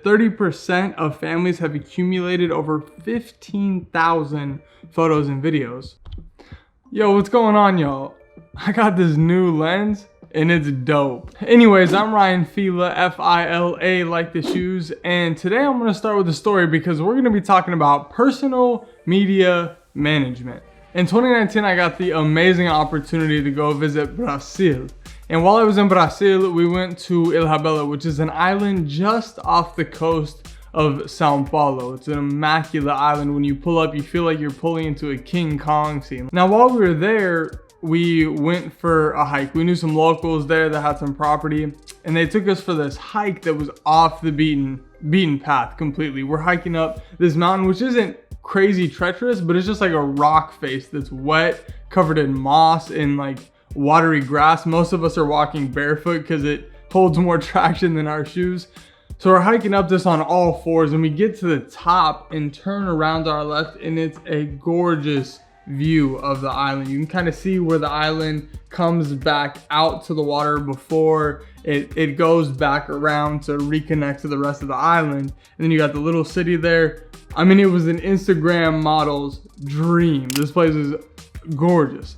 30% of families have accumulated over 15,000 photos and videos. Yo, what's going on, y'all? I got this new lens and it's dope. Anyways, I'm Ryan Fila, F-I-L-A, like the shoes. And today I'm gonna start with a story because we're gonna be talking about personal media management. In 2019, I got the amazing opportunity to go visit Brazil. And while I was in Brazil, we went to Ilhabela, which is an island just off the coast of Sao Paulo. It's an immaculate island. When you pull up, you feel like you're pulling into a King Kong scene. Now, while we were there, we went for a hike. We knew some locals there that had some property, and they took us for this hike that was off the beaten path completely. We're hiking up this mountain, which isn't crazy treacherous, but it's just like a rock face that's wet, covered in moss and like watery grass. Most of us are walking barefoot because it holds more traction than our shoes. So we're hiking up this on all fours, and we get to the top and turn around to our left, and it's a gorgeous view of the island. You can kind of see where the island comes back out to the water before it goes back around to reconnect to the rest of the island. And then you got the little city there. I mean, it was an Instagram model's dream. This place is gorgeous.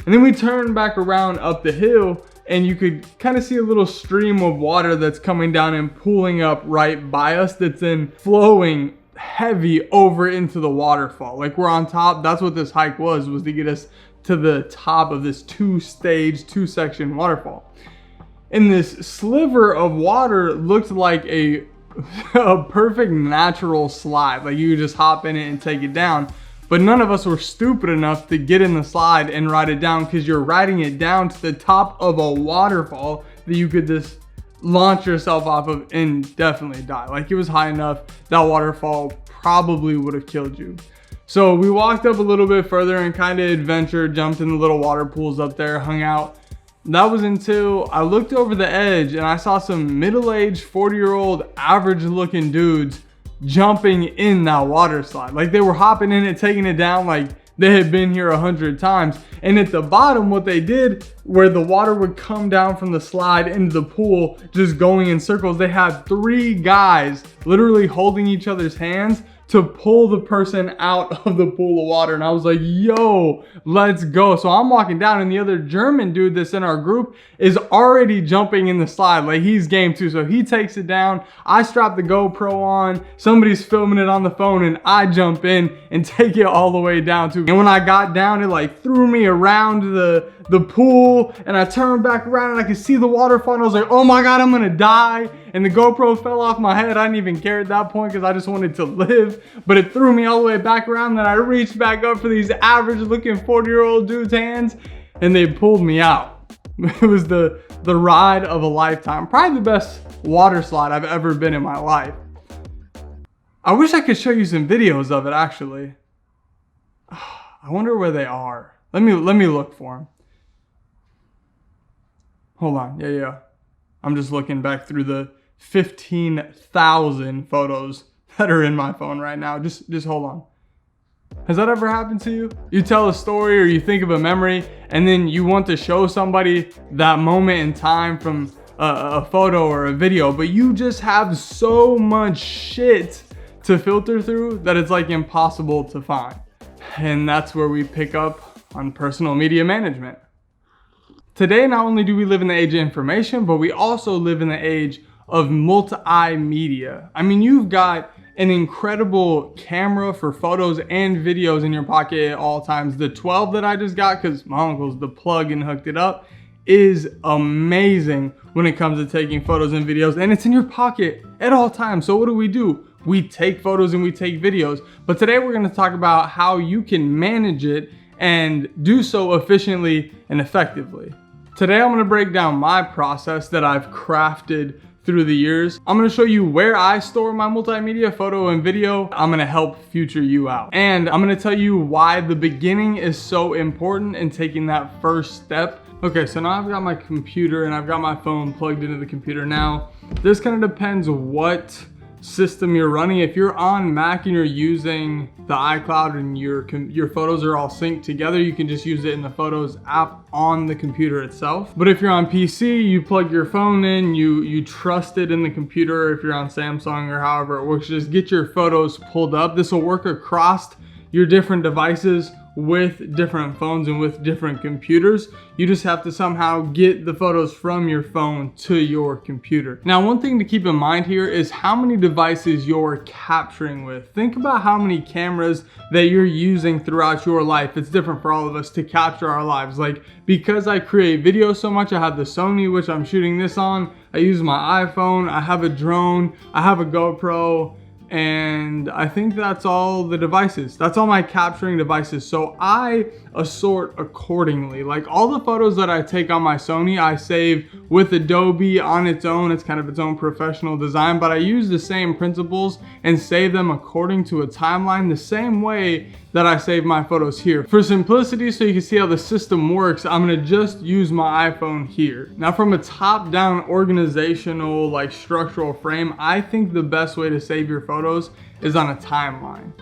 And then we turn back around up the hill, and you could kind of see a little stream of water that's coming down and pooling up right by us, that's then flowing heavy over into the waterfall. Like, we're on top. That's what this hike was to get us to the top of this two-section waterfall. And this sliver of water looked like a perfect natural slide. Like, you could just hop in it and take it down. But none of us were stupid enough to get in the slide and ride it down, because you're riding it down to the top of a waterfall that you could just launch yourself off of and definitely die. Like, it was high enough, that waterfall probably would have killed you. So we walked up a little bit further and kind of adventured, jumped in the little water pools up there, hung out. That was until I looked over the edge and I saw some middle-aged, 40-year-old, average-looking dudes jumping in that water slide. Like, they were hopping in it, taking it down like they had been here 100 times. And at the bottom, what they did, where the water would come down from the slide into the pool, just going in circles, they had 3 guys literally holding each other's hands to pull the person out of the pool of water. And I was like, yo, let's go. So I'm walking down, and the other German dude that's in our group is already jumping in the slide. Like, he's game too. So he takes it down. I strap the GoPro on. Somebody's filming it on the phone, and I jump in and take it all the way down too. And when I got down, it like threw me around the pool, and I turned back around and I could see the waterfall, and I was like, oh my God, I'm gonna die. And the GoPro fell off my head. I didn't even care at that point because I just wanted to live, but it threw me all the way back around. Then I reached back up for these average looking 40-year-old dudes' hands, and they pulled me out. It was the ride of a lifetime. Probably the best water slide I've ever been in my life. I wish I could show you some videos of it, actually. I wonder where they are. Let me look for them. Hold on. Yeah. I'm just looking back through the 15,000 photos that are in my phone right now. Just hold on. Has that ever happened to you? You tell a story or you think of a memory, and then you want to show somebody that moment in time from a photo or a video, but you just have so much shit to filter through that it's like impossible to find. And that's where we pick up on personal media management. Today, not only do we live in the age of information, but we also live in the age of multimedia. I mean, you've got an incredible camera for photos and videos in your pocket at all times. The 12 that I just got, because my uncle's the plug and hooked it up, is amazing when it comes to taking photos and videos, and it's in your pocket at all times. So what do? We take photos and we take videos. But today we're gonna talk about how you can manage it and do so efficiently and effectively. Today I'm gonna break down my process that I've crafted through the years. I'm gonna show you where I store my multimedia, photo and video. I'm gonna help future you out. And I'm gonna tell you why the beginning is so important in taking that first step. Okay, so now I've got my computer and I've got my phone plugged into the computer. Now, this kind of depends what system you're running. If you're on Mac and you're using the iCloud and your photos are all synced together, you can just use it in the Photos app on the computer itself. But if you're on PC, you plug your phone in, you trust it in the computer. If you're on Samsung or however it works, just get your photos pulled up. This will work across your different devices with different phones and with different computers. You just have to somehow get the photos from your phone to your computer. Now, one thing to keep in mind here is how many devices you're capturing with. Think about how many cameras that you're using throughout your life. It's different for all of us to capture our lives. Like, because I create videos so much, I have the Sony, which I'm shooting this on. I use my iPhone, I have a drone, I have a GoPro, and I think that's all the devices. That's all my capturing devices. So I assort accordingly. Like, all the photos that I take on my Sony, I save with Adobe on its own. It's kind of its own professional design, but I use the same principles and save them according to a timeline, the same way that I save my photos here. For simplicity, so you can see how the system works, I'm gonna just use my iPhone here. Now, from a top-down organizational, like, structural frame, I think the best way to save your photos is on a timeline,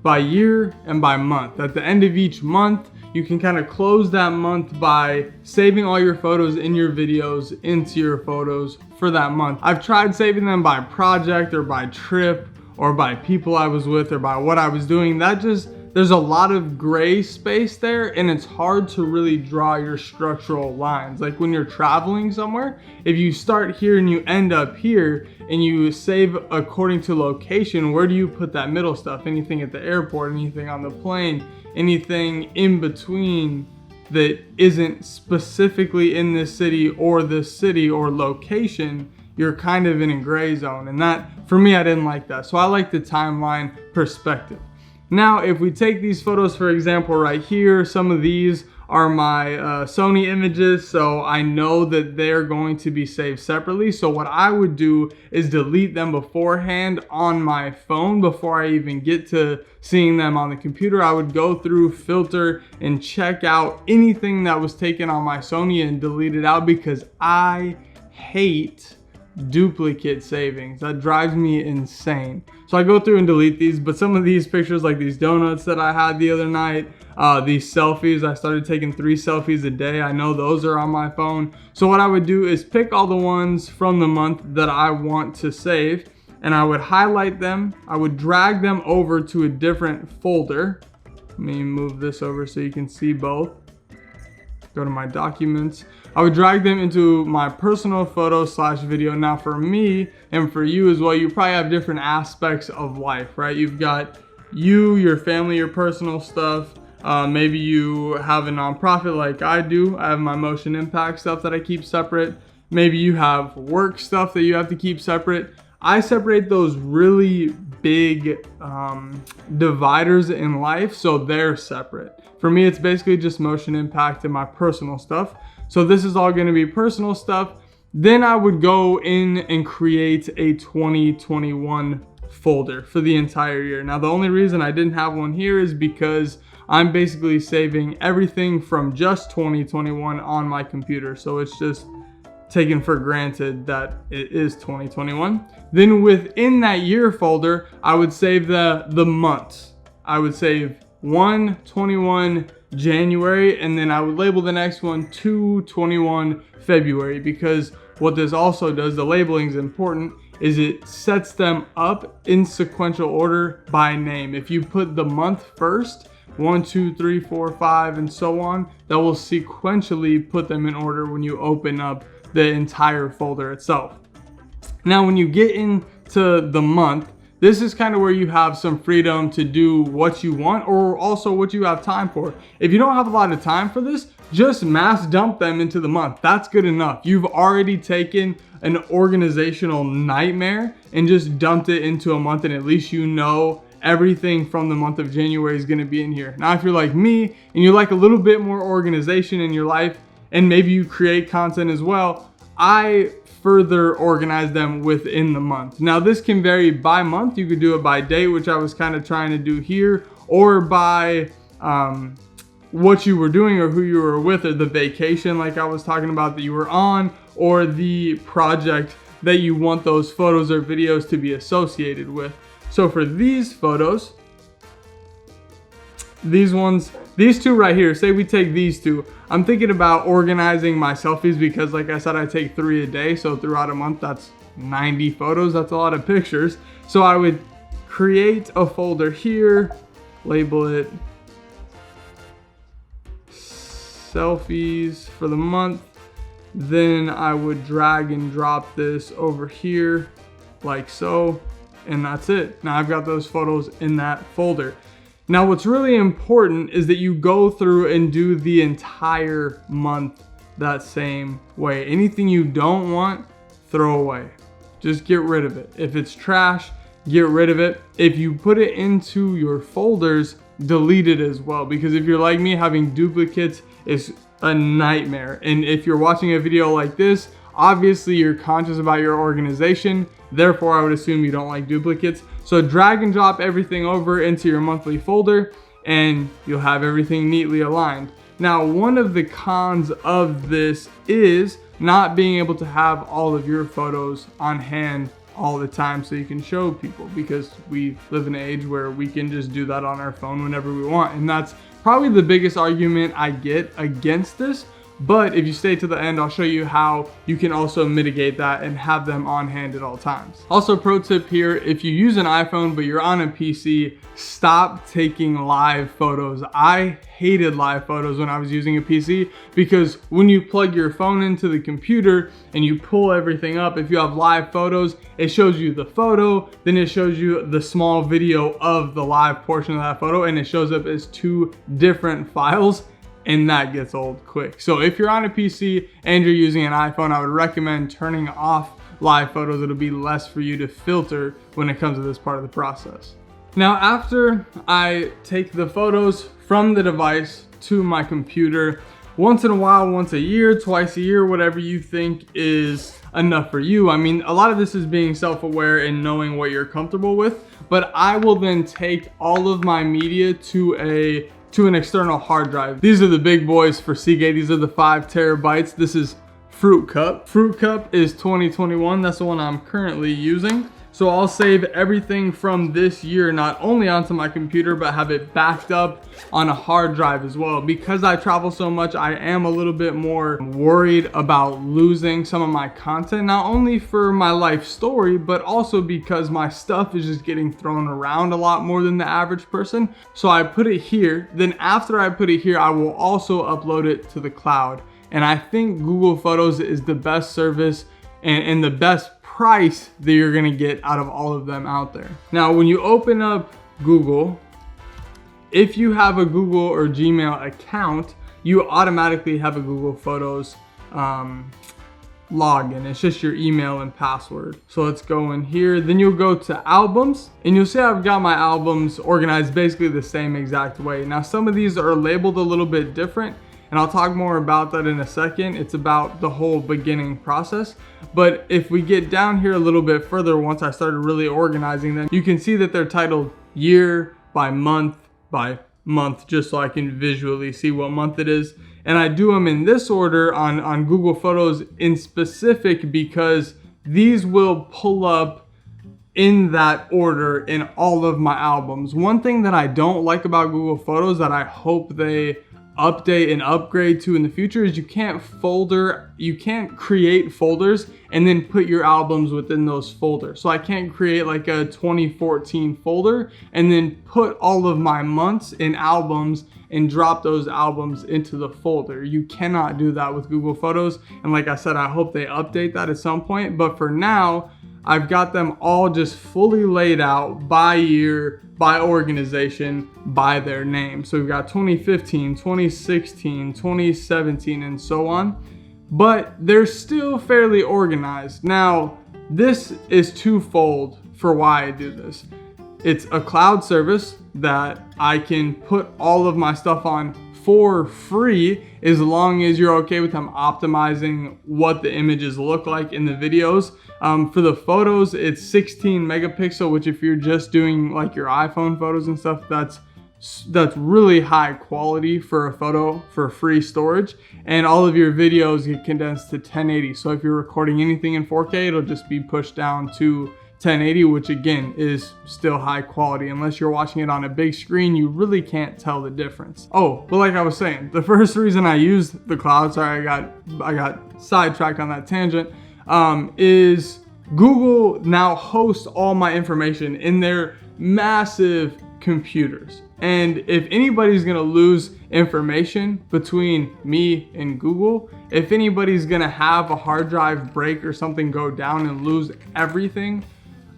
by year and by month. At the end of each month, you can kind of close that month by saving all your photos in your videos into your photos for that month. I've tried saving them by project or by trip or by people I was with or by what I was doing. There's a lot of gray space there, and it's hard to really draw your structural lines. Like, when you're traveling somewhere, if you start here and you end up here and you save according to location, where do you put that middle stuff? Anything at the airport, anything on the plane, anything in between that isn't specifically in this city or location, you're kind of in a gray zone. And that, for me, I didn't like that. So I like the timeline perspective. Now, if we take these photos, for example, right here, some of these are my Sony images, so I know that they're going to be saved separately. So what I would do is delete them beforehand on my phone before I even get to seeing them on the computer. I would go through, filter, and check out anything that was taken on my Sony and delete it out, because I hate duplicate savings. That drives me insane. So I go through and delete these, but some of these pictures, like these donuts that I had the other night, these selfies, I started taking 3 selfies a day. I know those are on my phone. So what I would do is pick all the ones from the month that I want to save, and I would highlight them. I would drag them over to a different folder. Let me move this over so you can see both. Go to my documents. I would drag them into my personal photo / video. Now, for me and for you as well, you probably have different aspects of life, right? You've got you, your family, your personal stuff. Maybe you have a nonprofit like I do. I have my motion impact stuff that I keep separate. Maybe you have work stuff that you have to keep separate. I separate those really big dividers in life, so they're separate. For me, it's basically just motion impact and my personal stuff. So this is all gonna be personal stuff. Then I would go in and create a 2021 folder for the entire year. Now, the only reason I didn't have one here is because I'm basically saving everything from just 2021 on my computer. So it's just taken for granted that it is 2021. Then within that year folder, I would save the months. I would save 1/21 January, and then I would label the next one 2/21 February, because what this also does, the labeling is important, is it sets them up in sequential order by name. If you put the month first, 1, 2, 3, 4, 5, and so on, that will sequentially put them in order when you open up the entire folder itself. Now, when you get into the month, this is kind of where you have some freedom to do what you want, or also what you have time for. If you don't have a lot of time for this, just mass dump them into the month. That's good enough. You've already taken an organizational nightmare and just dumped it into a month, and at least you know everything from the month of January is going to be in here. Now, if you're like me and you like a little bit more organization in your life, and maybe you create content as well, I further organize them within the month. Now, this can vary by month. You could do it by date, which I was kind of trying to do here, or by what you were doing or who you were with, or the vacation like I was talking about that you were on, or the project that you want those photos or videos to be associated with. So for these photos, these two right here, say we take these two, I'm thinking about organizing my selfies because like I said, I take 3 a day. So throughout a month, that's 90 photos. That's a lot of pictures. So I would create a folder here, label it selfies for the month. Then I would drag and drop this over here like so, and that's it. Now I've got those photos in that folder. Now what's really important is that you go through and do the entire month that same way. Anything you don't want, throw away. Just get rid of it. If it's trash, get rid of it. If you put it into your folders, delete it as well, because if you're like me, having duplicates is a nightmare. And if you're watching a video like this, obviously you're conscious about your organization, therefore I would assume you don't like duplicates. So drag and drop everything over into your monthly folder and you'll have everything neatly aligned. Now, one of the cons of this is not being able to have all of your photos on hand all the time so you can show people, because we live in an age where we can just do that on our phone whenever we want. And that's probably the biggest argument I get against this. But if you stay to the end, I'll show you how you can also mitigate that and have them on hand at all times. Also, pro tip here, if you use an iPhone but you're on a PC, stop taking live photos. I hated live photos when I was using a PC, because when you plug your phone into the computer and you pull everything up, if you have live photos, it shows you the photo, then it shows you the small video of the live portion of that photo, and it shows up as 2 different files. And that gets old quick. So if you're on a PC and you're using an iPhone, I would recommend turning off live photos. It'll be less for you to filter when it comes to this part of the process. Now, after I take the photos from the device to my computer, once in a while, once a year, twice a year, whatever you think is enough for you. I mean, a lot of this is being self-aware and knowing what you're comfortable with, but I will then take all of my media to an external hard drive. These are the big boys for Seagate. These are the 5 terabytes. This is Fruit Cup. Fruit Cup is 2021. That's the one I'm currently using. So I'll save everything from this year, not only onto my computer, but have it backed up on a hard drive as well. Because I travel so much, I am a little bit more worried about losing some of my content, not only for my life story, but also because my stuff is just getting thrown around a lot more than the average person. So I put it here. Then after I put it here, I will also upload it to the cloud. And I think Google Photos is the best service and the best price that you're gonna get out of all of them out there. Now, when you open up Google, if you have a Google or Gmail account, you automatically have a Google Photos login. It's just your email and password. So let's go in here. Then you'll go to albums, and you'll see I've got my albums organized basically the same exact way. Now, some of these are labeled a little bit different, and I'll talk more about that in a second. It's about the whole beginning process. But if we get down here a little bit further, once I started really organizing them, you can see that they're titled year by month, just so I can visually see what month it is. And I do them in this order on Google Photos in specific, because these will pull up in that order in all of my albums. One thing that I don't like about Google Photos that I hope they update and upgrade to in the future is you can't create folders and then put your albums within those folders. So I can't create like a 2014 folder and then put all of my months in albums and drop those albums into the folder. You cannot do that with Google Photos. And like I said, I hope they update that at some point. But for now, I've got them all just fully laid out by year, by organization, by their name. So we've got 2015, 2016, 2017, and so on. But they're still fairly organized. Now, this is twofold for why I do this. It's a cloud service that I can put all of my stuff on for free, as long as you're okay with them optimizing what the images look like in the videos. For the photos, it's 16 megapixel, which if you're just doing like your iPhone photos and stuff, that's that's really high quality for a photo for free storage, and all of your videos get condensed to 1080. So if you're recording anything in 4K, it'll just be pushed down to 1080, which again is still high quality. Unless you're watching it on a big screen, you really can't tell the difference. Oh, but like I was saying, the first reason I use the cloud, sorry, I got sidetracked on that tangent, is Google now hosts all my information in their massive computers. And if anybody's gonna lose information between me and Google, if anybody's gonna have a hard drive break or something go down and lose everything,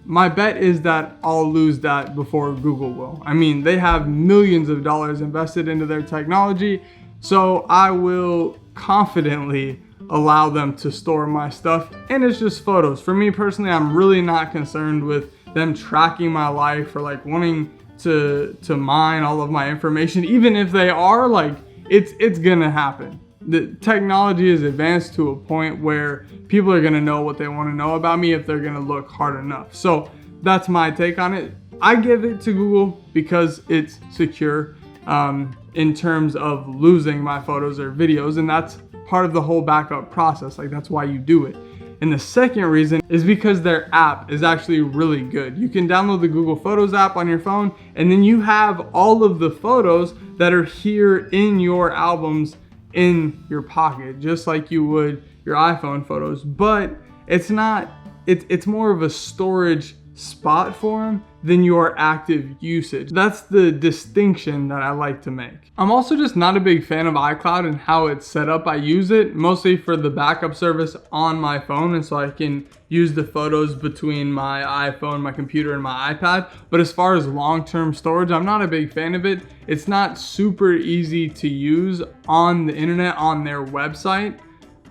my bet is that I'll lose that before Google will. I mean, they have millions of dollars invested into their technology, so I will confidently allow them to store my stuff. And it's just photos. For me personally, I'm really not concerned with them tracking my life or like wanting to mine all of my information. Even if they are, like, it's gonna happen. The technology is advanced to a point where people are gonna know what they want to know about me if they're gonna look hard enough. So that's my take on it. I give it to Google because it's secure in terms of losing my photos or videos, and that's part of the whole backup process. Like, that's why you do it. And the second reason is because their app is actually really good. You can download the Google Photos app on your phone, and then you have all of the photos that are here in your albums in your pocket, just like you would your iPhone photos. But it's not, it's more of a storage spot for them than your active usage. That's the distinction that I like to make. I'm also just not a big fan of iCloud and how it's set up. I use it mostly for the backup service on my phone, and so I can use the photos between my iPhone, my computer, and my iPad. But as far as long-term storage, I'm not a big fan of it. It's not super easy to use on the internet, on their website.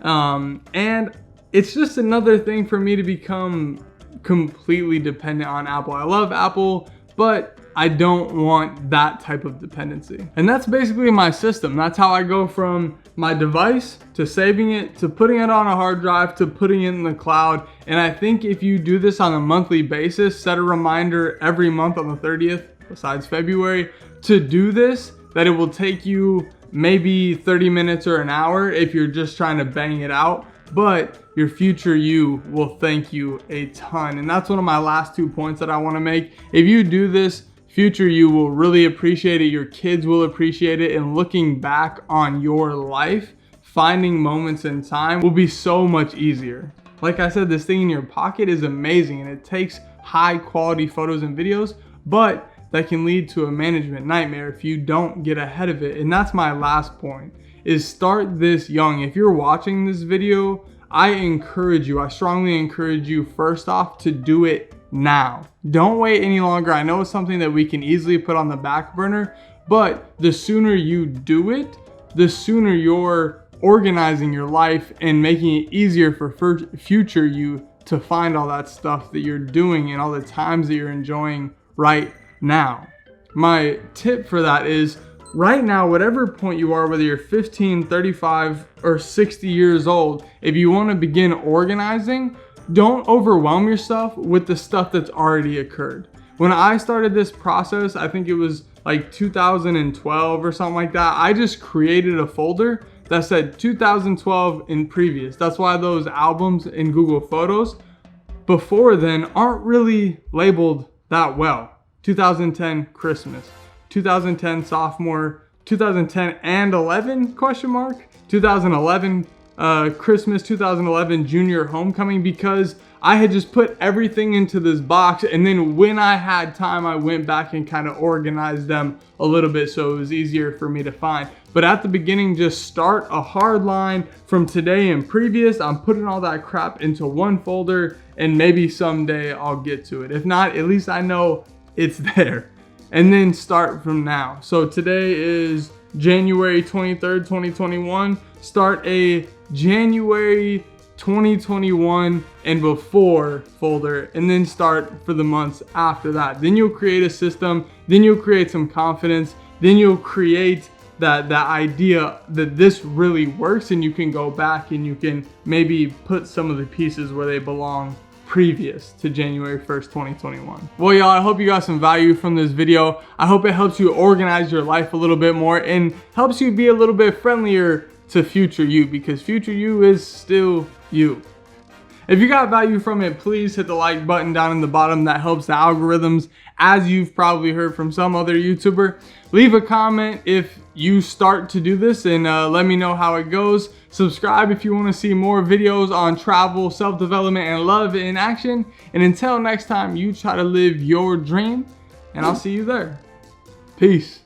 And it's just another thing for me to become completely dependent on Apple. I love Apple, but I don't want that type of dependency. And that's basically my system. That's how I go from my device to saving it, to putting it on a hard drive, to putting it in the cloud. And I think if you do this on a monthly basis, set a reminder every month on the 30th, besides February, to do this, that it will take you maybe 30 minutes or an hour if you're just trying to bang it out. But your future you will thank you a ton. And that's one of my last 2 points that I want to make. If you do this, future you will really appreciate it. Your kids will appreciate it. And looking back on your life, finding moments in time will be so much easier. Like I said, this thing in your pocket is amazing, and it takes high quality photos and videos, but that can lead to a management nightmare if you don't get ahead of it. And that's my last point, is start this young. If you're watching this video, I strongly encourage you, first off, to do it now. Don't wait any longer. I know it's something that we can easily put on the back burner, but the sooner you do it, the sooner you're organizing your life and making it easier for future you to find all that stuff that you're doing and all the times that you're enjoying right now. My tip for that is, right now, whatever point you are, whether you're 15, 35, or 60 years old, if you want to begin organizing, don't overwhelm yourself with the stuff that's already occurred. When I started this process, I think it was like 2012 or something like that, I just created a folder that said 2012 and previous. That's why those albums in Google Photos before then aren't really labeled that well. 2010 Christmas, 2010 sophomore, 2010 and 11 question mark, 2011 Christmas, 2011 junior homecoming, because I had just put everything into this box, and then when I had time, I went back and kind of organized them a little bit so it was easier for me to find. But at the beginning, just start a hard line from today and previous. I'm putting all that crap into one folder, and maybe someday I'll get to it. If not, at least I know it's there. And then start from now. So today is January 23rd, 2021. Start a January 2021 and before folder, and then start for the months after that. Then you'll create a system, then you'll create some confidence, then you'll create that idea that this really works, and you can go back and you can maybe put some of the pieces where they belong previous to January 1st, 2021. Well, y'all, I hope you got some value from this video. I hope it helps you organize your life a little bit more and helps you be a little bit friendlier to future you, because future you is still you. If you got value from it, please hit the like button down in the bottom. That helps the algorithms, as you've probably heard from some other YouTuber. Leave a comment if you start to do this and let me know how it goes. Subscribe if you want to see more videos on travel, self-development, and love in action. And until next time, you try to live your dream, and I'll see you there. Peace.